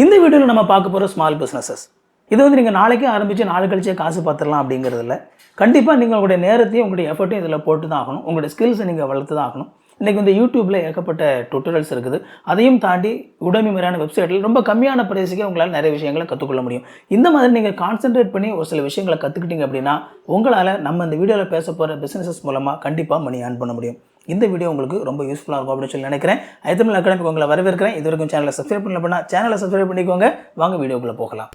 இந்த வீடியோவில் நம்ம பார்க்க போகிற ஸ்மால் பிஸ்னஸஸ் இது வந்து நீங்கள் நாளைக்கே ஆரம்பித்து நாளை கழிச்சே காசு பார்த்துடலாம் அப்படிங்கிறது இல்லை. கண்டிப்பாக நீங்கள் உங்களுடைய நேரத்தையும் உங்களுடைய எஃபர்ட்டையும் இதில் போட்டு தான் ஆகணும். உங்களுடைய ஸ்கில்ஸை நீங்கள் வளர்த்து தான் ஆகணும். இன்றைக்கி வந்து யூடியூப்பில் ஏகப்பட்ட டுட்டோரியல்ஸ் இருக்குது. அதையும் தாண்டி உடமை மாதிரியான வெப்சைட்டில் ரொம்ப கம்மியான பிரைஸுக்கே உங்களால் நிறைய விஷயங்களை கற்றுக்கொள்ள முடியும். இந்த மாதிரி நீங்கள் கான்சென்ட்ரேட் பண்ணி ஒரு சில விஷயங்களை கற்றுக்கிட்டீங்க அப்படின்னா உங்களால் நம்ம இந்த வீடியோவில் பேச போகிற பிஸ்னஸஸ் மூலமாக கண்டிப்பாக மணி ஏர்ன் பண்ண முடியும். இந்த வீடியோ உங்களுக்கு ரொம்ப யூஸ்ஃபுல்லாக இருக்கும் அப்படின்னு சொல்லி நினைக்கிறேன். ஐத்தமிழ் அகாடமிக்கு உங்களை வரவேற்கிறேன். இது வரைக்கும் சேனலை சப்ஸ்கிரைப் பண்ணல சேனலை சப்ஸ்கிரைப் பண்ணிக்கோங்க. வாங்க வீடியோக்குள்ளே போகலாம்.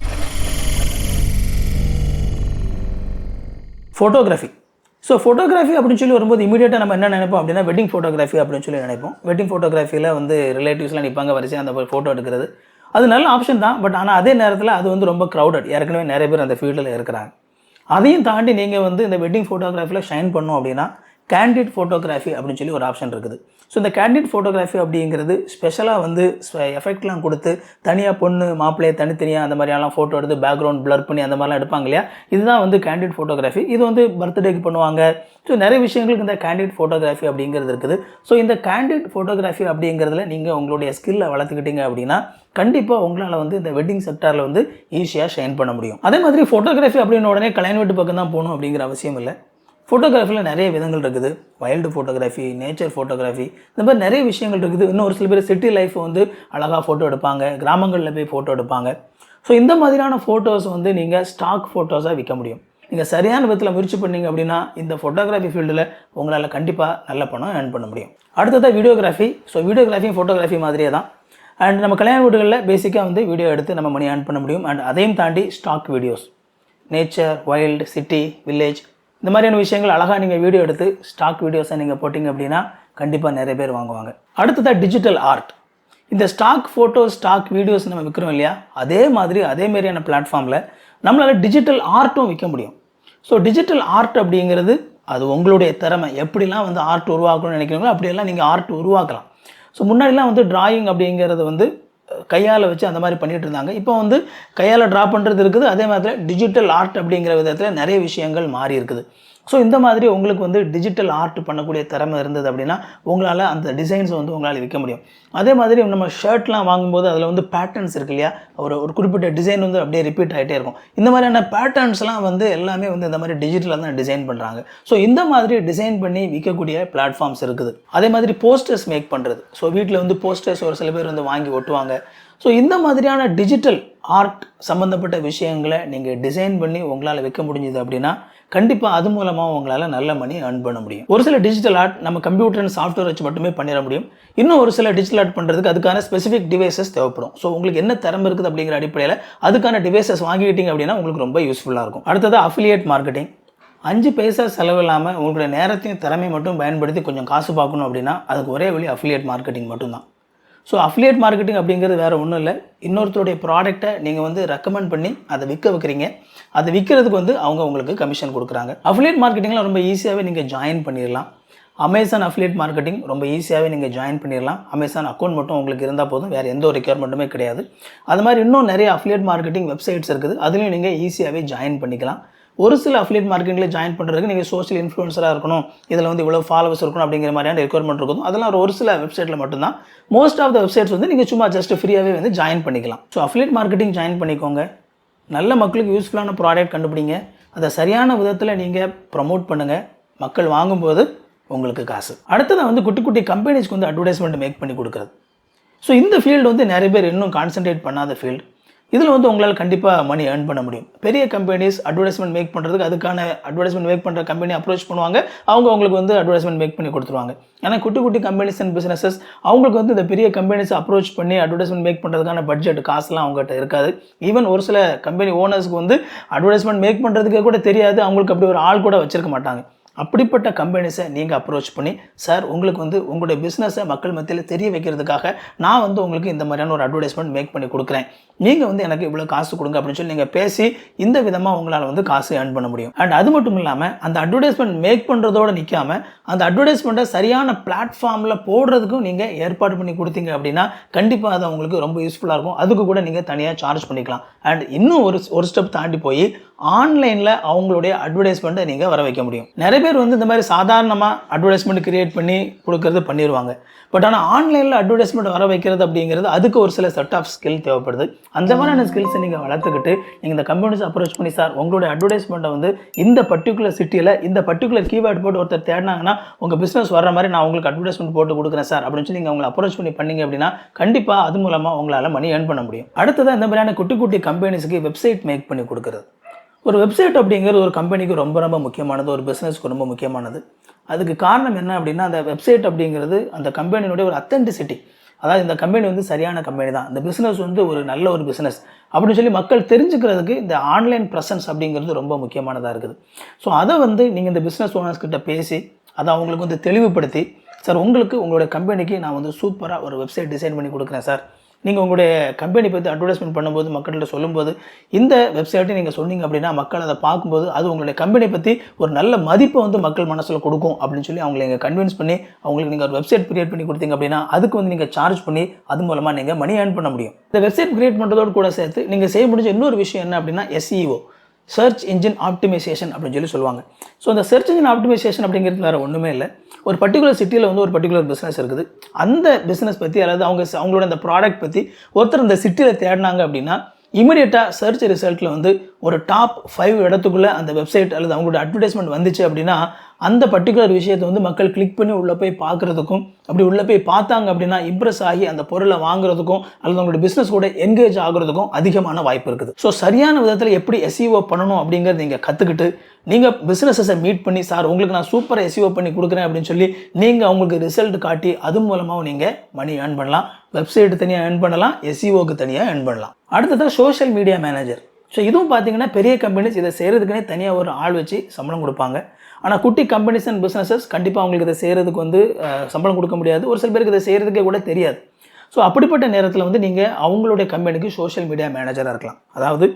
ஃபோட்டோகிராஃபி. ஃபோட்டோகிராஃபி அப்படின்னு சொல்லி வரும்போது இமீடியட்டாக நம்ம என்ன நினைப்போம் அப்படின்னா வெட்டிங் ஃபோட்டோகிராஃபி அப்படின்னு சொல்லி நினைப்போம். வெட்டிங் ஃபோட்டோகிராஃபியில் வந்து ரிலேட்டிவ்ஸ்லாம் நிற்பாங்க வரிசையாக அந்த ஃபோட்டோ எடுக்கிறது. அது நல்ல ஆப்ஷன் தான். பட் ஆனால் அதே நேரத்தில் அது வந்து ரொம்ப க்ரௌடட். ஏற்கனவே நிறைய பேர் அந்த ஃபீல்டில் இருக்கிறாங்க. அதையும் தாண்டி நீங்கள் வந்து இந்த வெட்டிங் ஃபோட்டோகிராஃபியில் ஷைன் பண்ணோம் அப்படின்னா கேண்டிட் ஃபோட்டோகிராஃபி அப்படின்னு சொல்லி ஒரு ஆப்ஷன் இருக்குது. இந்த கேண்டிட் ஃபோட்டோகிராஃபி அப்படிங்கிறது ஸ்பெஷலாக வந்து எஃபெக்ட்லாம் கொடுத்து தனியாக பொண்ணு மாப்பிள்ளையை தனித்தனியாக அந்த மாதிரியெல்லாம் ஃபோட்டோ எடுத்து பேக்ரவுண்ட் பிளர் பண்ணி அந்த மாதிரிலாம் எடுப்பாங்க இல்லையா. இதுதான் வந்து கேண்டிட் ஃபோட்டோகிராஃபி. இது வந்து பர்த்டேக்கு பண்ணுவாங்க. நிறைய விஷயங்களுக்கு இந்த கேண்டிட் ஃபோட்டோகிராஃபி அப்படிங்கிறது இருக்குது. இந்த கேண்டிட் ஃபோட்டோகிராஃபி அப்படிங்கிறதுல நீங்கள் உங்களுடைய ஸ்கில்லை வளர்த்துக்கிட்டீங்க அப்படின்னா கண்டிப்பாக உங்களால் வந்து இந்த வெட்டிங் செக்டாரில் வந்து ஈஸியாக ஷைன் பண்ண முடியும். அதே மாதிரி ஃபோட்டோகிராஃபி அப்படின்னு உடனே கல்யாண வீட்டு பக்கம் தான் போகணும் அப்படிங்கிற அவசியம் இல்லை. ஃபோட்டோகிராஃபியில் நிறைய விதங்கள் இருக்குது. வைல்டு ஃபோட்டோகிராஃபி, நேச்சர் ஃபோட்டோகிராஃபி, இந்த மாதிரி நிறைய விஷயங்கள் இருக்குது. இன்னும் ஒரு சில பேர் சிட்டி லைஃப் வந்து அழகாக ஃபோட்டோ எடுப்பாங்க, கிராமங்களில் போய் ஃபோட்டோ எடுப்பாங்க. இந்த மாதிரியான ஃபோட்டோஸ் வந்து நீங்கள் ஸ்டாக் ஃபோட்டோஸாக விற்க முடியும். நீங்கள் சரியான விதத்தில் முயற்சி பண்ணிங்க அப்படின்னா இந்த ஃபோட்டோகிராஃபி ஃபீல்டில் உங்களால் கண்டிப்பாக நல்ல பணம் ஏர்ன் பண்ண முடியும். அடுத்ததாக வீடியோகிராஃபி. வீடியோகிராஃபியும் ஃபோட்டோகிராஃபி மாதிரியே தான். அண்ட் நம்ம கல்யாண வீடுகளில் பேசிக்காக வந்து வீடியோ எடுத்து நம்ம மணி ஏர்ன் பண்ண முடியும். அண்ட் அதையும் தாண்டி stock videos, nature, wild, city, village, இந்த மாதிரியான விஷயங்கள் அழகாக நீங்கள் வீடியோ எடுத்து ஸ்டாக் வீடியோஸை நீங்கள் போட்டிங்க அப்படின்னா கண்டிப்பாக நிறைய பேர் வாங்குவாங்க. அடுத்ததாக டிஜிட்டல் ஆர்ட். இந்த ஸ்டாக் ஃபோட்டோஸ், ஸ்டாக் வீடியோஸ் நம்ம விற்கிறோம் இல்லையா, அதே மாதிரியான பிளாட்ஃபார்மில் நம்மளால் டிஜிட்டல் ஆர்ட்டும் விற்க முடியும். டிஜிட்டல் ஆர்ட் அப்படிங்கிறது அது உங்களுடைய திறமை. எப்படிலாம் வந்து ஆர்ட் உருவாக்கணும்னு நினைக்கிறீங்களோ அப்படியெல்லாம் நீங்கள் ஆர்ட் உருவாக்கலாம். முன்னாடிலாம் வந்து டிராயிங் அப்படிங்கிறது வந்து கையால் வச்சு அந்த மாதிரி பண்ணிகிட்டு இருந்தாங்க. இப்போ வந்து கையால் ட்ரா பண்ணுறது இருக்குது. அதே மாதிரி டிஜிட்டல் ஆர்ட் அப்படிங்கிற விதத்தில் நிறைய விஷயங்கள் மாறி இருக்குது. இந்த மாதிரி உங்களுக்கு வந்து டிஜிட்டல் ஆர்ட் பண்ணக்கூடிய திறமை இருந்தது அப்படின்னா உங்களால் அந்த டிசைன்ஸை வந்து உங்களால் விற்க முடியும். அதே மாதிரி நம்ம ஷர்ட்லாம் வாங்கும்போது அதில் வந்து பேட்டர்ன்ஸ் இருக்கு இல்லையா, ஒரு குறிப்பிட்ட டிசைன் வந்து அப்படியே ரிப்பீட் ஆகிட்டே இருக்கும். இந்த மாதிரியான பேட்டர்ன்ஸ்லாம் வந்து எல்லாமே வந்து இந்த மாதிரி டிஜிட்டலாக தான் டிசைன் பண்ணுறாங்க. இந்த மாதிரி டிசைன் பண்ணி விற்கக்கூடிய பிளாட்ஃபார்ம்ஸ் இருக்குது. அதே மாதிரி போஸ்டர்ஸ் மேக் பண்ணுறது. வீட்டில் வந்து போஸ்டர்ஸ் ஒரு சில பேர் வந்து வாங்கி ஒட்டுவாங்க. இந்த மாதிரியான டிஜிட்டல் ஆர்ட் சம்மந்தப்பட்ட விஷயங்களை நீங்கள் டிசைன் பண்ணி உங்களால் விற்க முடிஞ்சுது அப்படின்னா கண்டிப்பாக அது மூலமாக உங்களால் நல்ல மணி ஏர்ன் பண்ண முடியும். ஒரு சில டிஜிட்டல் ஆர்ட் நம்ம கம்ப்யூட்டர் அண்ட் சாஃப்ட்வேர் வச்சு மட்டுமே பண்ணிட முடியும். இன்னும் ஒரு சில டிஜிட்டல் ஆர்ட் பண்ணுறதுக்கு அதுக்கான ஸ்பெசிஃபிக் டிவைசஸ் தேவைப்படும். உங்களுக்கு என்ன திறமை இருக்குது அப்படிங்கிற அடிப்படையில் அதுக்கான டிவைசஸ் வாங்கிக்கிட்டீங்க அப்படின்னா உங்களுக்கு ரொம்ப யூஸ்ஃபுல்லாக இருக்கும். அடுத்தது அஃபிலியேட் மார்க்கெட்டிங். 5 பைசா செலவு இல்லாமல் உங்களுடைய நேரத்தையும் திறமை மட்டும் பயன்படுத்தி கொஞ்சம் காசு பார்க்கணும் அப்படின்னா அதுக்கு ஒரே வழி அஃபிலியேட் மார்க்கெட்டிங் மட்டும்தான். அஃபிலியேட் மார்க்கெட்டிங் அப்படிங்கிறது வேறு ஒன்றும் இல்லை. இன்னொருத்தருடைய ப்ராடக்ட்டை நீங்கள் வந்து ரெக்கமெண்ட் பண்ணி அதை விற்க வைக்கிறீங்க. அதை விற்கிறதுக்கு வந்து அவங்க உங்களுக்கு கமிஷன் கொடுக்குறாங்க. அஃபிலியேட் மார்க்கெட்டிங்கில் ரொம்ப ஈஸியாகவே நீங்கள் ஜாயின் பண்ணிடலாம். அமேசான் அஃபிலியேட் மார்க்கெட்டிங் ரொம்ப ஈஸியாகவே நீங்கள் ஜாயின் பண்ணிடலாம். அமேசான் அக்கௌண்ட் மட்டும் உங்களுக்கு இருந்தால் போதும், வேறு எந்த ஒரு ரெக்யர்மெண்ட்டுமே கிடையாது. அது மாதிரி இன்னும் நிறைய அஃபிலியேட் மார்க்கெட்டிங் வெப்சைட்ஸ் இருக்குது. அதுலேயும் நீங்கள் ஈஸியாகவே ஜாயின் பண்ணிக்கலாம். ஒரு சில அஃபிலியேட் மார்க்கெட்டிங்கில் ஜாயின் பண்ணுறதுக்கு நீங்கள் சோஷியல் இன்ஃப்ளூயன்சராக இருக்கணும், இதில் வந்து இவ்வளோ ஃபாலோவர்ஸ் இருக்கணும் அப்படிங்கிற மாதிரியான ரெக்யர்மெண்ட் இருக்கும். அதெல்லாம் ஒரு சில வெப்சைட்டில் மட்டும்தான். மோஸ்ட் ஆஃப் த வெப்சைட்ஸ் வந்து நீங்கள் சும்மா ஜஸ்ட் ஃப்ரீயாகவே வந்து ஜாயின் பண்ணிக்கலாம். அஃபிலியேட் மார்க்கெட்டிங் ஜாயின் பண்ணிக்கோங்க. நல்ல மக்களுக்கு யூஸ்ஃபுல்லான ப்ராடக்ட் கண்டுபிடிங்க. அதை சரியான விதத்தில் நீங்கள் ப்ரமோட் பண்ணுங்கள். மக்கள் வாங்கும்போது உங்களுக்கு காசு. அடுத்தது வந்து குட்டி குட்டி கம்பெனிஸ்க்கு வந்து அட்வர்டைஸ்மெண்ட் மேக் பண்ணி கொடுக்குறது. இந்த ஃபீல்டு வந்து நிறைய பேர் இன்னும் கான்சன்ட்ரேட் பண்ணாத ஃபீல்டு. இதில் வந்து உங்களால் கண்டிப்பாக மணி ஏர்ன் பண்ண முடியும். பெரிய கம்பெனிஸ் அட்வர்டைஸ்மெண்ட் மேக் பண்ணுறதுக்கு அதுக்கான அட்வர்டைஸ்மெண்ட் மேக் பண்ணுற கம்பெனி அப்ரோச் பண்ணுவாங்க. அவங்களுக்கு வந்து அட்வர்டைஸ்மெண்ட் மேக் பண்ணி கொடுத்துருவாங்க. ஆனால் குட்டி குட்டி கம்பெனிஸ் அண்ட் பிஸ்னஸஸ் அவங்களுக்கு வந்து இந்த பெரிய கம்பெனிஸ் அப்ரோச் பண்ணி அட்வர்டைஸ்மெண்ட் மேக் பண்ணுறதுக்கான பட்ஜெட் காசுலாம் அவங்ககிட்ட இருக்காது. ஈவன் ஒரு சில கம்பெனி ஓனர்ஸ்க்கு வந்து அட்வர்டைஸ்மெண்ட் மேக் பண்ணுறதுக்கே கூட தெரியாது. அவங்களுக்கு அப்படி ஒரு ஆள் கூட வச்சிருக்க மாட்டாங்க. அப்படிப்பட்ட கம்பெனிஸை நீங்கள் அப்ரோச் பண்ணி, சார் உங்களுக்கு வந்து உங்களுடைய பிஸ்னஸை மக்கள் மத்தியில் தெரிய வைக்கிறதுக்காக நான் வந்து உங்களுக்கு இந்த மாதிரியான ஒரு அட்வர்டைஸ்மெண்ட் மேக் பண்ணி கொடுக்குறேன், நீங்கள் வந்து எனக்கு இவ்வளோ காசு கொடுங்க அப்படின்னு சொல்லி நீங்கள் பேசி இந்த விதமாக உங்களால் வந்து காசு ஏர்ன் பண்ண முடியும். அண்ட் அது மட்டும் இல்லாமல் அந்த அட்வர்டைஸ்மெண்ட் மேக் பண்ணுறதோடு நிற்காமல் அந்த அட்வர்டைஸ்மெண்ட்டை சரியான பிளாட்ஃபார்மில் போடுறதுக்கும் நீங்கள் ஏற்பாடு பண்ணி கொடுத்தீங்க அப்படின்னா கண்டிப்பாக அது உங்களுக்கு ரொம்ப யூஸ்ஃபுல்லாக இருக்கும். அதுக்கு கூட நீங்கள் தனியாக சார்ஜ் பண்ணிக்கலாம். அண்ட் இன்னும் ஒரு ஸ்டெப் தாண்டி போய் ஆன்லைனில் அவங்களுடைய அட்வர்டைஸ்மெண்ட்டை நீங்கள் வர வைக்க முடியும். நிறைய பேர் வந்து இந்த மாதிரி சாதாரணமாக அட்வர்டைஸ்மெண்ட் கிரியேட் பண்ணி கொடுக்கறது பண்ணிடுவாங்க. பட் ஆனால் ஆன்லைனில் அட்வர்டைஸ்மெண்ட் வர வைக்கிறது அப்படிங்கிறது அதுக்கு ஒரு சில செட் ஆஃப் ஸ்கில் தேவைப்படுது. அந்த மாதிரியான ஸ்கில்ஸை நீங்கள் வளர்த்துக்கிட்டு நீங்கள் இந்த கம்பெனிஸ் அப்ரோச் பண்ணி, சார் உங்களுடைய அட்வர்டைஸ்மெண்ட்டை வந்து இந்த பர்டிகுலர் சிட்டியில் இந்த பர்டிகுலர் கீவேர்ட் போட்டு ஒருத்தர் தேடினாங்கன்னா உங்கள் பிஸ்னஸ் வர மாதிரி நான் உங்களுக்கு அட்வர்டைஸ்மெண்ட் போட்டு கொடுக்குறேன் சார் அப்படின்னு சொல்லி நீங்கள் அவங்களை அப்ரோச் பண்ணி பண்ணீங்க அப்படின்னா கண்டிப்பாக அது மூலமாக உங்களால் மணி ஏர்ன் பண்ண முடியும். அடுத்ததான் இந்த மாதிரியான குட்டி குட்டி கம்பெனிஸுக்கு வெப்சைட் மேக் பண்ணி கொடுக்குறது. ஒரு வெப்சைட் அப்படிங்கிறது ஒரு கம்பெனிக்கு ரொம்ப ரொம்ப முக்கியமானது, ஒரு பிஸ்னஸ்க்கு ரொம்ப முக்கியமானது. அதுக்கு காரணம் என்ன அப்படின்னா, அந்த வெப்சைட் அப்படிங்கிறது அந்த கம்பெனியினுடைய ஒரு அத்தென்டிசிட்டி. அதாவது இந்த கம்பெனி வந்து சரியான கம்பெனி தான், இந்த பிஸ்னஸ் வந்து ஒரு நல்ல ஒரு பிஸ்னஸ் அப்படின்னு சொல்லி மக்கள் தெரிஞ்சுக்கிறதுக்கு இந்த ஆன்லைன் ப்ரெசன்ஸ் அப்படிங்கிறது ரொம்ப முக்கியமானதாக இருக்குது. ஸோ அதை வந்து நீங்கள் இந்த பிஸ்னஸ் ஓனர்ஸ் கிட்ட பேசி அதை அவங்களுக்கு வந்து தெளிவுபடுத்தி, சார் உங்களுக்கு உங்களுடைய கம்பெனிக்கு நான் வந்து சூப்பராக ஒரு வெப்சைட் டிசைன் பண்ணி கொடுக்குறேன் சார், நீங்கள் உங்களுடைய கம்பெனி பற்றி அட்வர்டைஸ்மெண்ட் பண்ணும்போது மக்கள்கிட்ட சொல்லும்போது இந்த வெப்சைட்டை நீங்கள் சொன்னீங்க அப்படின்னா மக்கள் அதை பார்க்கும்போது அது உங்களுடைய கம்பெனி பற்றி ஒரு நல்ல மதிப்பை வந்து மக்கள் மனசில் கொடுக்கும் அப்படின்னு சொல்லி அவங்களை நீங்கள் கன்வின்ஸ் பண்ணி அவங்களுக்கு நீங்கள் ஒரு வெப்சைட் கிரியேட் பண்ணி கொடுத்தீங்க அப்படின்னா அதுக்கு வந்து நீங்கள் சார்ஜ் பண்ணி அது மூலமாக நீங்கள் மணி ஏர்ன் பண்ண முடியும். இந்த வெப்சைட் கிரியேட் பண்ணுறதோடு கூட சேர்த்து நீங்கள் செய்ய முடிஞ்ச இன்னொரு விஷயம் என்ன அப்படின்னா SEO, சர்ச் இன்ஜின் ஆப்டிமைசேஷன் அப்படின்னு சொல்லி சொல்லுவாங்க. ஸோ அந்த சர்ச் இன்ஜின் ஆப்டிமைசேஷன் அப்படிங்கிறது வேறு ஒன்றுமே இல்லை. ஒரு பர்டிகுலர் சிட்டியில் வந்து ஒரு பர்டிகுலர் பிஸ்னஸ் இருக்குது. அந்த பிஸ்னஸ் பற்றி அல்லது அவங்களோட அந்த ப்ராடக்ட் பற்றி ஒருத்தர் இந்த சிட்டியில் தேடினாங்க அப்படின்னா இமீடியட்டாக சர்ச் ரிசல்ட்டில் வந்து ஒரு டாப் 5 இடத்துக்குள்ளே அந்த வெப்சைட் அல்லது அவங்களோட அட்வர்டைஸ்மெண்ட் வந்துச்சு அப்படின்னா அந்த பர்டிகுலர் விஷயத்தை வந்து மக்கள் கிளிக் பண்ணி உள்ளே போய் பார்க்குறதுக்கும், அப்படி உள்ளே போய் பார்த்தாங்க அப்படின்னா இம்ப்ரெஸ் ஆகி அந்த பொருளை வாங்குறதுக்கும் அல்லது அவங்களோட பிஸ்னஸ் கூட என்கேஜ் ஆகுறதுக்கும் அதிகமான வாய்ப்பு இருக்குது. ஸோ சரியான விதத்தில் எப்படி SEO பண்ணணும் அப்படிங்கிறத நீங்கள் கற்றுக்கிட்டு நீங்கள் பிஸ்னஸஸை மீட் பண்ணி, சார் உங்களுக்கு நான் சூப்பர் SEO பண்ணி கொடுக்குறேன் அப்படின்னு சொல்லி நீங்கள் அவங்களுக்கு ரிசல்ட் காட்டி அது மூலமாக நீங்கள் மணி ஏர்ன் பண்ணலாம். வெப்சைட்டு தனியாக ஏர்ன் பண்ணலாம், SEOக்கு தனியாக ஏர்ன் பண்ணலாம். அடுத்தது சோஷியல் மீடியா மேனேஜர். ஸோ இதுவும் பார்த்தீங்கன்னா பெரிய கம்பெனிஸ் இதை செய்கிறதுக்குனே தனியாக ஒரு ஆள் வச்சு சம்பளம் கொடுப்பாங்க. ஆனால் குட்டி கம்பெனிஸ் அண்ட் பிஸ்னஸஸ் கண்டிப்பாக அவங்களுக்கு இதை செய்கிறதுக்கு வந்து சம்பளம் கொடுக்க முடியாது. ஒரு சில பேருக்கு இதை செய்கிறதுக்கே கூட தெரியாது. ஸோ அப்படிப்பட்ட நேரத்தில் வந்து நீங்கள் அவங்களுடைய கம்பெனிக்கு சோஷியல் மீடியா மேனேஜராக இருக்கலாம். அதாவது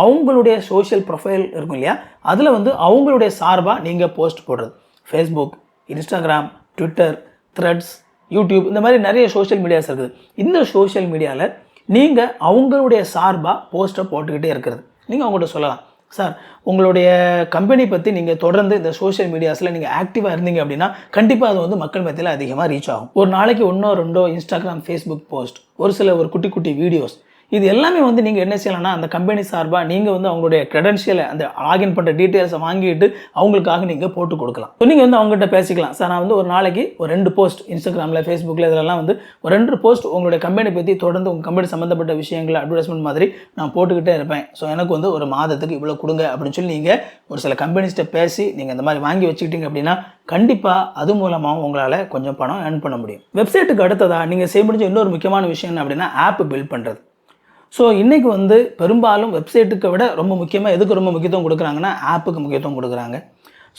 அவங்களுடைய சோஷியல் ப்ரொஃபைல் இருக்கும் இல்லையா, அதில் வந்து அவங்களுடைய சார்பாக நீங்கள் போஸ்ட் போடுறது. Facebook, Instagram, Twitter, Threads, YouTube இந்த மாதிரி நிறைய சோஷியல் மீடியாஸ் இருக்குது. இந்த சோஷியல் மீடியாவில் நீங்கள் அவங்களுடைய சார்பாக போஸ்ட்டை போட்டுக்கிட்டே இருக்கிறது. நீங்கள் அவங்கள்ட்ட சொல்லலாம், சார் உங்களுடைய கம்பெனி பற்றி நீங்கள் தொடர்ந்து இந்த சோஷியல் மீடியாஸில் நீங்கள் ஆக்டிவாக இருந்தீங்க அப்படின்னா கண்டிப்பாக அது வந்து மக்கள் மத்தியில் அதிகமாக ரீச் ஆகும். ஒரு நாளைக்கு 1-2 இன்ஸ்டாகிராம், ஃபேஸ்புக் போஸ்ட், ஒரு குட்டி குட்டி வீடியோஸ், இது எல்லாமே வந்து நீங்கள் என்ன செய்யலாம்னா அந்த கம்பெனி சார்பாக நீங்கள் வந்து அவங்களுடைய கிரெடென்ஷியலை அந்த லாகின் பண்ணுற டீட்டெயில்ஸை வாங்கிட்டு அவங்களுக்காக நீங்கள் போட்டு கொடுக்கலாம். ஸோ நீங்கள் வந்து அவங்ககிட்ட பேசிக்கலாம், சார் நான் வந்து ஒரு நாளைக்கு ஒரு 2 போஸ்ட் இன்ஸ்டாகிராமில், ஃபேஸ்புக்கில் இதெல்லாம் வந்து ஒரு 2 போஸ்ட் உங்களுடைய கம்பெனி பற்றி தொடர்ந்து உங்கள் கம்பெனி சம்மந்தப்பட்ட விஷயங்களை அட்வர்டைஸ்மெண்ட் மாதிரி நான் போட்டுக்கிட்டே இருப்பேன். ஸோ எனக்கு வந்து ஒரு மாதத்துக்கு இவ்வளோ கொடுங்க அப்படின்னு சொல்லி நீங்கள் ஒரு சில கம்பெனிஸ்ட்டை பேசி நீங்கள் இந்த மாதிரி வாங்கி வச்சுக்கிட்டீங்க அப்படின்னா கண்டிப்பாக அது மூலமாக உங்களால் கொஞ்சம் பணம் ஏர்ன் பண்ண முடியும். வெப்சைட்டுக்கு அடுத்ததாக நீங்கள் செய்ய முடிஞ்ச இன்னொரு முக்கியமான விஷயம் என்ன அப்படின்னா ஆப் பில்ட் பண்ணுறது. ஸோ இன்றைக்கி வந்து பெரும்பாலும் வெப்சைட்டுக்கு விட ரொம்ப முக்கியமாக எதுக்கு ரொம்ப முக்கியத்துவம் கொடுக்குறாங்கன்னா ஆப்புக்கு முக்கியத்துவம் கொடுக்குறாங்க.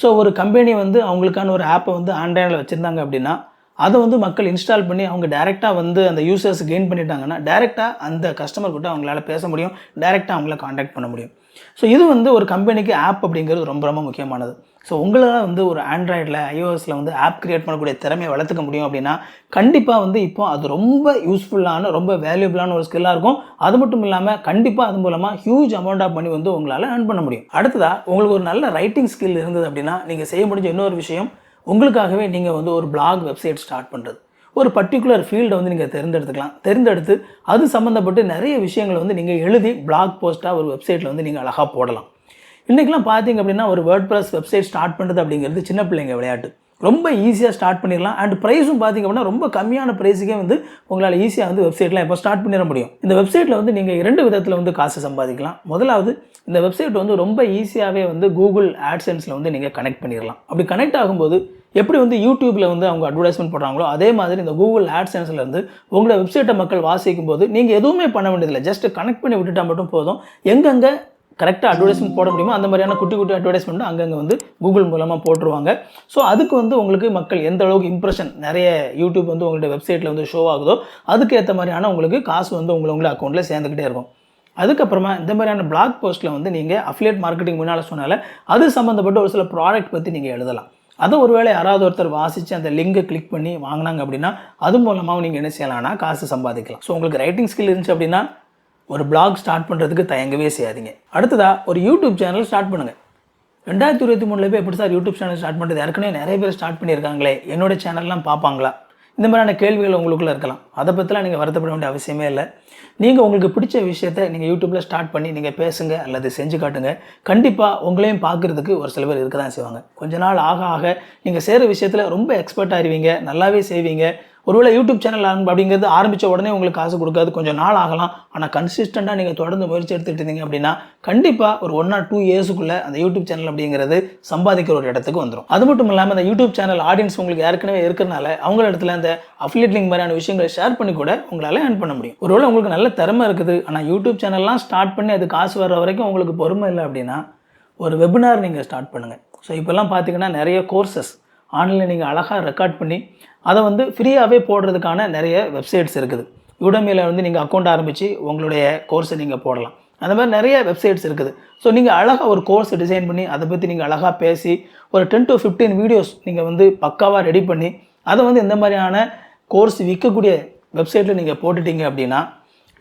ஸோ ஒரு கம்பெனி வந்து அவங்களுக்கான ஒரு ஆப்பை வந்து ஆண்ட்ராய்டில் வச்சுருந்தாங்க அப்படின்னா அதை வந்து மக்கள் இன்ஸ்டால் பண்ணி அவங்க டேரெக்டாக வந்து அந்த யூசர்ஸ் கெயின் பண்ணிட்டாங்கன்னா டேரெக்டாக அந்த கஸ்டமர் கிட்ட அவங்களால பேச முடியும், டேரெக்டாக அவங்கள காண்டாக்ட் பண்ண முடியும். ஸோ இது வந்து ஒரு கம்பெனிக்கு ஆப் அப்படிங்கிறது ரொம்ப ரொம்ப முக்கியமானது. ஸோ உங்களால் வந்து ஒரு ஆண்ட்ராய்டில், iOSல வந்து ஆப் கிரியேட் பண்ணக்கூடிய திறமையை வளர்த்துக்க முடியும் அப்படின்னா கண்டிப்பாக வந்து இப்போ அது ரொம்ப யூஸ்ஃபுல்லான, ரொம்ப வேல்யூபிளான ஒரு ஸ்கில்லாக இருக்கும். அது மட்டும் இல்லாமல் கண்டிப்பாக அது மூலமாக ஹியூஜ் அமௌண்ட் ஆஃப் மணி வந்து உங்களால் ஏர்ன் பண்ண முடியும். அடுத்ததாக உங்களுக்கு ஒரு நல்ல ரைட்டிங் ஸ்கில் இருந்தது அப்படின்னா நீங்கள் செய்ய முடிஞ்ச இன்னொரு விஷயம், உங்களுக்காகவே நீங்கள் வந்து ஒரு பிளாக் வெப்சைட் ஸ்டார்ட் பண்ணுறது. ஒரு பர்டிகுலர் ஃபீல்டை வந்து நீங்கள் தேர்ந்தெடுத்து அது சம்மந்தப்பட்டு நிறைய விஷயங்களை வந்து நீங்கள் எழுதி பிளாக் போஸ்ட்டாக ஒரு வெப்சைட்டில் வந்து நீங்கள் அழகாக போடலாம். இன்றைக்கெலாம் பார்த்தீங்க அப்படின்னா ஒரு வேர்ட்பிரஸ் வெப்சைட் ஸ்டார்ட் பண்ணுறது அப்படிங்கிறது சின்ன பிள்ளைங்க விளையாட்டு. ரொம்ப ஈஸியாக ஸ்டார்ட் பண்ணிடலாம். அண்ட் ப்ரைஸும் பார்த்திங்க அப்படின்னா ரொம்ப கம்மியான ப்ரைஸுக்கே வந்து உங்களால் ஈஸியாக வந்து வெப்சைட்லாம் இப்போ ஸ்டார்ட் பண்ணிட முடியும். இந்த வெப்சைட்டில் வந்து நீங்கள் 2 விதத்தில் வந்து காசு சம்பாதிக்கலாம். முதலாவது, இந்த வெப்சைட் வந்து ரொம்ப ஈஸியாகவே வந்து கூகுள் ஆட்சென்ஸில் வந்து நீங்கள் கனெக்ட் பண்ணிடலாம். அப்படி கனெக்ட் ஆகும்போது எப்படி வந்து யூடியூப்பில் வந்து அவங்க அட்வர்டைஸ்மெண்ட் போடுறாங்களோ அதே மாதிரி இந்த கூகுள் ஆட்சென்ஸில் இருந்து உங்களோட வெப்சைட்டை மக்கள் வாசிக்கும் போது நீங்கள் எதுவுமே பண்ண வேண்டியதில்லை. ஜஸ்ட் கனெக்ட் பண்ணி விட்டுட்டா மட்டும் போதும். எங்கெங்கே கரெக்டாக அட்வர்டைஸ்மெண்ட் போட முடியுமோ அந்த மாதிரியான குட்டி குட்டி அட்வர்டைஸ்மெண்ட் அங்கங்கே வந்து கூகுள் மூலமாக போட்டுருவாங்க. ஸோ அதுக்கு வந்து உங்களுக்கு மக்கள் எந்த அளவுக்கு இம்ப்ரெஷன் நிறைய யூடியூப் வந்து உங்களுடைய வெப்சைட்டில் வந்து ஷோ ஆகுதோ அதுக்கு ஏற்ற மாதிரியான உங்களுக்கு காசு வந்து உங்களை அக்கௌண்ட்டில் சேர்ந்துக்கிட்டே இருக்கும். அதுக்கப்புறமா இந்த மாதிரியான பிளாக் போஸ்ட்டில் வந்து நீங்கள் அஃபிலியேட் மார்க்கெட்டிங் முன்னால் சொன்னால அது சம்மந்தப்பட்ட ஒரு சில ப்ராடக்ட் பற்றி நீங்கள் எழுதலாம். அதை ஒருவேளை யாராவது ஒருத்தர் வாசித்து அந்த லிங்கை கிளிக் பண்ணி வாங்கினாங்க அப்படின்னா அது மூலமாக நீங்கள் என்ன செய்யலாம்னா காசு சம்பாதிக்கலாம். ஸோ உங்களுக்கு ரைட்டிங் ஸ்கில் இருந்துச்சு அப்படின்னா ஒரு பிளாக் ஸ்டார்ட் பண்ணுறதுக்கு தயங்கவே செய்யாதீங்க. அடுத்ததாக ஒரு யூடியூப் சேனல் ஸ்டார்ட் பண்ணுங்கள். 2023 போய் எப்படி சார் யூடியூப் சேனல் ஸ்டார்ட் பண்ணுறது? ஏற்கனவே நிறைய பேர் ஸ்டார்ட் பண்ணியிருக்காங்களே, என்னோட சேனல்லாம் பார்ப்பாங்களா? இந்த மாதிரியான கேள்விகள் உங்களுக்குள்ளே இருக்கலாம். அதை பற்றிலாம் நீங்கள் வருத்தப்பட வேண்டிய அவசியமே இல்லை. நீங்கள் உங்களுக்கு பிடிச்ச விஷயத்தை நீங்கள் யூடியூப்பில் ஸ்டார்ட் பண்ணி நீங்கள் பேசுங்க அல்லது செஞ்சு காட்டுங்க. கண்டிப்பாக உங்களையும் பார்க்குறதுக்கு ஒரு சில பேர் இருக்க தான் செய்வாங்க. கொஞ்ச நாள் ஆக ஆக நீங்கள் செய்கிற விஷயத்தில் ரொம்ப எக்ஸ்பர்ட் ஆகிடுவீங்க, நல்லாவே செய்வீங்க. ஒருவேளை யூடியூப் சேனல் அப்படிங்கிறது ஆரம்பித்த உடனே உங்களுக்கு காசு கொடுக்காது, கொஞ்சம் நாள் ஆகலாம். ஆனால் கன்சிஸ்டண்ட்டாக நீங்கள் தொடர்ந்து முயற்சி எடுத்துகிட்டு இருந்தீங்க அப்படின்னா கண்டிப்பாக ஒரு 1 or 2 இயர்ஸுக்குள்ளே அந்த யூடியூப் சேனல் அப்படிங்கிறது சம்பாதிக்கிற ஒரு இடத்துக்கு வந்துடும். அது மட்டும் இல்லாமல் அந்த யூடியூப் சேனல் ஆடியன்ஸ் உங்களுக்கு ஏற்கனவே இருக்கிறனால அவங்கள இடத்துல அந்த அஃபிலியேட் லிங்க் மாதிரியான விஷயங்களை ஷேர் பண்ணி கூட உங்களால் ஏர்ன் பண்ண முடியும். ஒருவேளை உங்களுக்கு நல்ல திறமை இருக்குது, ஆனால் யூடியூப் சேனல்லாம் ஸ்டார்ட் பண்ணி அது காசு வர்ற வரைக்கும் உங்களுக்கு பொறுமை இல்லை அப்படின்னா ஒரு வெபினார் நீங்கள் ஸ்டார்ட் பண்ணுங்கள். ஸோ இப்போல்லாம் பார்த்தீங்கன்னா நிறைய கோர்சஸ் ஆன்லைனில் நீங்கள் அழகாக ரெக்கார்ட் பண்ணி அதை வந்து ஃப்ரீயாகவே போடுறதுக்கான நிறைய வெப்சைட்ஸ் இருக்குது. யுடமியில் வந்து நீங்கள் அக்கௌண்ட் ஆரம்பித்து உங்களுடைய கோர்ஸை நீங்கள் போடலாம். அந்த மாதிரி நிறைய வெப்சைட்ஸ் இருக்குது. ஸோ நீங்கள் அழகாக ஒரு கோர்ஸ் டிசைன் பண்ணி அதை பற்றி நீங்கள் அழகாக பேசி ஒரு 10 to 15 வீடியோஸ் நீங்கள் வந்து பக்காவாக ரெடி பண்ணி அதை வந்து இந்த மாதிரியான கோர்ஸ் விற்கக்கூடிய வெப்சைட்டில் நீங்கள் போட்டுட்டீங்க அப்படின்னா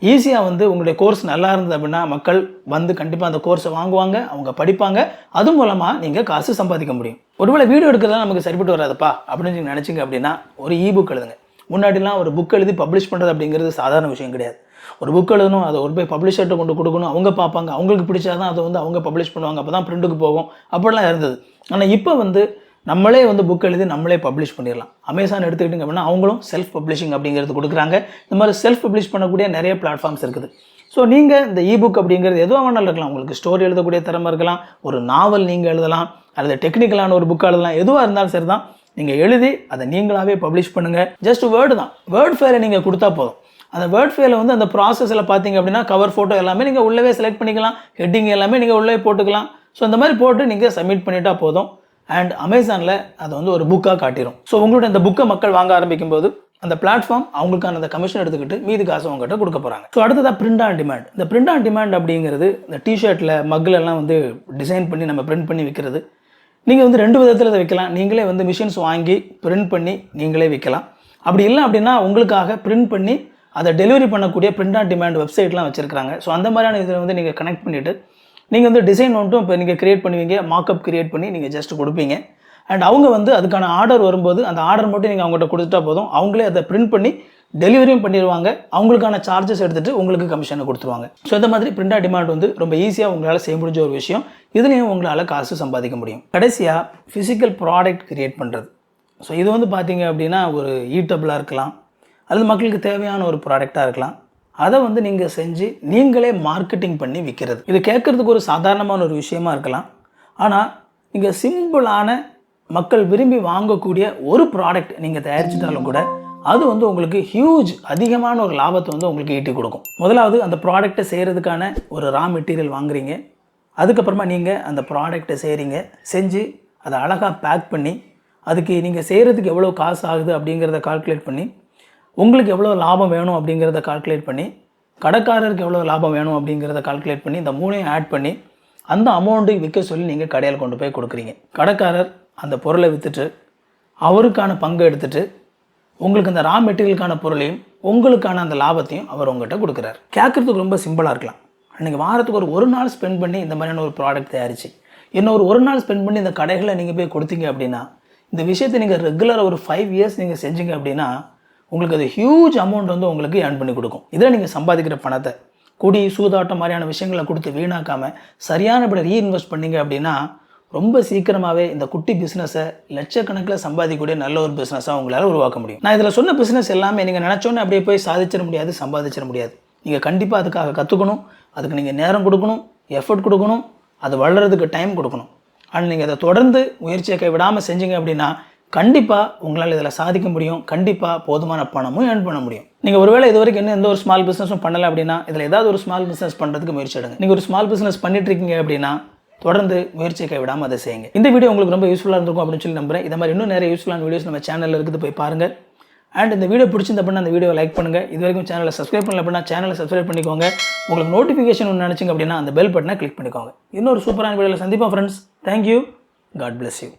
ஈஸியாக வந்து உங்களுடைய கோர்ஸ் நல்லா இருந்தது அப்படின்னா மக்கள் வந்து கண்டிப்பாக அந்த கோர்ஸை வாங்குவாங்க, அவங்க படிப்பாங்க. அது மூலமாக நீங்கள் காசு சம்பாதிக்க முடியும். ஒருவேளை வீடியோ எடுக்கிறதா நமக்கு சரிப்பட்டு வராதுப்பா அப்படின்னு நீங்கள் நினச்சிங்க அப்படின்னா ஒரு இபுக் எழுதுங்க. முன்னாடிலாம் ஒரு புக் எழுதி பப்ளிஷ் பண்ணுறது அப்படிங்கிறது சாதாரண விஷயம் கிடையாது. ஒரு புக் எழுதணும், அதை ஒரு போய் பப்ளிஷர்கிட்ட கொண்டு கொடுக்கணும், அவங்க பார்ப்பாங்க, அவங்களுக்கு பிடிச்சாதான் அதை வந்து அவங்க பப்ளிஷ் பண்ணுவாங்க, அப்போ தான் பிரிண்ட்டுக்கு போகும், அப்படிலாம் இருந்தது. ஆனால் இப்போ வந்து நம்மளே வந்து புக் எழுதி நம்மளே பப்ளிஷ் பண்ணிடலாம். அமேசான் எடுத்துக்கிட்டிங்க அப்படின்னா அவங்களும் செல்ஃப் பப்ளிஷிங் அப்படிங்கிறது கொடுக்குறாங்க. இந்த மாதிரி செல்ஃப் பப்ளிஷ் பண்ணக்கூடிய நிறைய பிளாட்ஃபார்ம்ஸ் இருக்குது. ஸோ நீங்கள் இந்த இபுக் அப்படிங்கிறது எதுவாக வேணாலும் இருக்கலாம். உங்களுக்கு ஸ்டோரி எழுதக்கூடிய திறமை இருக்கலாம், ஒரு நாவல் நீங்கள் எழுதலாம், அல்லது டெக்னிக்கலான ஒரு புக் எழுதலாம். எதுவாக இருந்தாலும் சரி தான், நீங்கள் எழுதி அதை நீங்களாகவே பப்ளிஷ் பண்ணுங்கள். ஜஸ்ட் வேர்டு தான், வேர்ட் ஃபைலை நீங்கள் கொடுத்தா போதும். அந்த வேர்ட் ஃபைலை வந்து அந்த ப்ராசஸில் பார்த்தீங்க அப்படின்னா கவர் ஃபோட்டோ எல்லாமே நீங்கள் உள்ளவே செலக்ட் பண்ணிக்கலாம், ஹெட்டிங் எல்லாமே நீங்கள் உள்ளே போட்டுக்கலாம். ஸோ இந்த மாதிரி போட்டு நீங்கள் சப்மிட் பண்ணிட்டா போதும். அண்ட் அமேசானில் அதை வந்து ஒரு புக்காக காட்டிடும். ஸோ உங்களோட இந்த புக்கை மக்கள் வாங்க ஆரம்பிக்கும் போது அந்த பிளாட்ஃபார்ம் அவங்களுக்கான அந்த கமிஷன் எடுத்துக்கிட்டு மீதி காசு அவங்ககிட்ட கொடுக்க போகிறாங்க. ஸோ அடுத்ததாக பிரிண்ட் ஆன் டிமாண்ட். இந்த பிரிண்ட் ஆன் டிமாண்ட் அப்படிங்கிறது இந்த டிஷர்ட்டில் மக்களெல்லாம் வந்து டிசைன் பண்ணி நம்ம பிரிண்ட் பண்ணி விற்கிறது. நீங்கள் வந்து 2 விதத்தில் அதை விற்கலாம். நீங்களே வந்து மிஷின்ஸ் வாங்கி பிரிண்ட் பண்ணி நீங்களே விற்கலாம். அப்படி இல்லை அப்படின்னா உங்களுக்காக பிரிண்ட் பண்ணி அதை டெலிவரி பண்ணக்கூடிய பிரிண்ட் ஆன் டிமாண்ட் வெப்சைட்லாம் வச்சுருக்காங்க. ஸோ அந்த மாதிரியான இதில் வந்து நீங்கள் கனெக்ட் பண்ணிவிட்டு நீங்கள் வந்து டிசைன் மட்டும் இப்போ நீங்கள் க்ரியேட் பண்ணுவீங்க, மார்க்அப் க்ரியேட் பண்ணி நீங்கள் ஜஸ்ட் கொடுப்பீங்க. அண்ட் அவங்க வந்து அதுக்கான ஆர்டர் வரும்போது அந்த ஆர்டர் மட்டும் நீங்கள் அவங்கள்ட்ட கொடுத்துட்டா போதும், அவங்களே அதை பிரிண்ட் பண்ணி டெலிவரியும் பண்ணிடுவாங்க. அவங்களுக்கான சார்ஜஸ் எடுத்துகிட்டு உங்களுக்கு கமிஷனை கொடுத்துருவாங்க. ஸோ இந்த மாதிரி பிரிண்ட் ஆன் டிமாண்ட் வந்து ரொம்ப ஈஸியாக உங்களால் செய்ய முடிஞ்ச ஒரு விஷயம். இதுலேயும் உங்களால் காசு சம்பாதிக்க முடியும். கடைசியாக ஃபிசிக்கல் ப்ராடக்ட் க்ரியேட் பண்ணுறது. ஸோ இது வந்து பார்த்தீங்க அப்படின்னா ஒரு ஈட்டபிளாக இருக்கலாம், அல்லது மக்களுக்கு தேவையான ஒரு ப்ராடக்டாக இருக்கலாம். அதை வந்து நீங்கள் செஞ்சு நீங்களே மார்க்கெட்டிங் பண்ணி விற்கிறது. இது கேட்குறதுக்கு ஒரு சாதாரணமான ஒரு விஷயமா இருக்கலாம். ஆனால் நீங்கள் சிம்பிளான மக்கள் விரும்பி வாங்கக்கூடிய ஒரு ப்ராடக்ட் நீங்கள் தயாரிச்சிட்டாலும் கூட அது வந்து உங்களுக்கு ஹியூஜ் அதிகமான ஒரு லாபத்தை வந்து உங்களுக்கு ஈட்டி கொடுக்கும். முதலாவது அந்த ப்ராடக்டை செய்கிறதுக்கான ஒரு ரா மெட்டீரியல் வாங்குறீங்க. அதுக்கப்புறமா நீங்கள் அந்த ப்ராடக்டை செய்கிறீங்க, செஞ்சு அதை அழகாக பேக் பண்ணி அதுக்கு நீங்கள் செய்கிறதுக்கு எவ்வளோ காசு ஆகுது அப்படிங்கிறத கால்குலேட் பண்ணி உங்களுக்கு எவ்வளோ லாபம் வேணும் அப்படிங்கிறத கால்குலேட் பண்ணி கடைக்காரருக்கு எவ்வளோ லாபம் வேணும் அப்படிங்கிறத கால்குலேட் பண்ணி இந்த 3ஐயும் ஆட் பண்ணி அந்த அமௌண்ட்டுக்கு விற்க சொல்லி நீங்கள் கடையில் கொண்டு போய் கொடுக்குறீங்க. கடைக்காரர் அந்த பொருளை விற்றுட்டு அவருக்கான பங்கு எடுத்துகிட்டு உங்களுக்கு அந்த ரா மெட்டீரியலுக்கான பொருளையும் உங்களுக்கான அந்த லாபத்தையும் அவர் உங்கள்கிட்ட கொடுக்குறாரு. கேட்குறதுக்கு ரொம்ப சிம்பிளாக இருக்கலாம். நீங்கள் வாரத்துக்கு ஒரு நாள் ஸ்பெண்ட் பண்ணி இந்த மாதிரியான ஒரு ப்ராடக்ட் தயாரித்து இன்னும் ஒரு நாள் ஸ்பெண்ட் பண்ணி இந்த கடைகளை நீங்கள் போய் கொடுத்தீங்க அப்படின்னா இந்த விஷயத்தை நீங்கள் ரெகுலராக ஒரு 5 இயர்ஸ் நீங்கள் செஞ்சீங்க அப்படின்னா உங்களுக்கு அது ஹியூஜ் அமௌண்ட் வந்து உங்களுக்கு ஏர்ன் பண்ணி கொடுக்கும். இதில் நீங்கள் சம்பாதிக்கிற பணத்தை குடி சூதாட்டம் மாதிரியான விஷயங்களை கொடுத்து வீணாக்காமல் சரியானபடி ரீஇன்வெஸ்ட் பண்ணிங்க அப்படின்னா ரொம்ப சீக்கிரமாகவே இந்த குட்டி பிஸ்னஸை லட்சக்கணக்கில் சம்பாதிக்கக்கூடிய நல்ல ஒரு பிஸ்னஸாக உங்களால் உருவாக்க முடியும். நான் இதில் சொன்ன பிஸ்னஸ் எல்லாமே நீங்கள் நினச்சோன்னே அப்படியே போய் சாதிச்சிட முடியாது, சம்பாதிச்சிட முடியாது. நீங்கள் கண்டிப்பாக அதுக்காக கற்றுக்கணும், அதுக்கு நீங்கள் நேரம் கொடுக்கணும், எஃபர்ட் கொடுக்கணும், அது வளர்கிறதுக்கு டைம் கொடுக்கணும். ஆனால் நீங்கள் அதை தொடர்ந்து முயற்சியை கைவிடாமல் செஞ்சீங்க அப்படின்னா கண்டிப்பாக உங்களால் இதில் சாதிக்க முடியும். கண்டிப்பாக போதுமான பணமும் ஏர்ன் பண்ண முடியும். நீங்கள் ஒருவேளை இது வரைக்கும் இன்னும் எந்த ஒரு ஸ்மால் பிஸ்னஸும் பண்ணலை அப்படின்னா இதில் ஏதாவது ஒரு ஸ்மால் பிஸ்னஸ் பண்ணுறதுக்கு முயற்சி எடுங்க. நீங்கள் ஒரு ஸ்மால் பிஸ்னஸ் பண்ணிட்டு இருக்கீங்க அப்படின்னா தொடர்ந்து முயற்சியை கைவிடாமல் அதை செய்யுங்க. இந்த வீடியோ உங்களுக்கு ரொம்ப யூஸ்ஃபுல்லாக இருந்திருக்கும் அப்படின்னு சொல்லி நம்புறேன். இதை மாதிரி இன்னும் நிறைய யூஸ்ஃபுல்லான வீடியோஸ் நம்ம சேனலில் இருக்குது, போய் பாருங்கள். அண்ட் இந்த வீடியோ பிடிச்சிருந்த அப்படின்னா அந்த வீடியோ லைக் பண்ணுங்கள். இது வரைக்கும் சேனலை சப்ஸ்கிரைப் பண்ணல அப்படின்னா சேனலை சப்ஸ்கிரைப் பண்ணிக்கோங்க. உங்களுக்கு நோட்டிஃபிகேஷன் ஒன்று நினச்சிங்க அப்படின்னா அந்த பெல் பட்டனை கிளிக் பண்ணிக்கோங்க. இன்னொரு சூப்பரான வீடியோவில் சந்திப்போம் friends. Thank you. God bless you.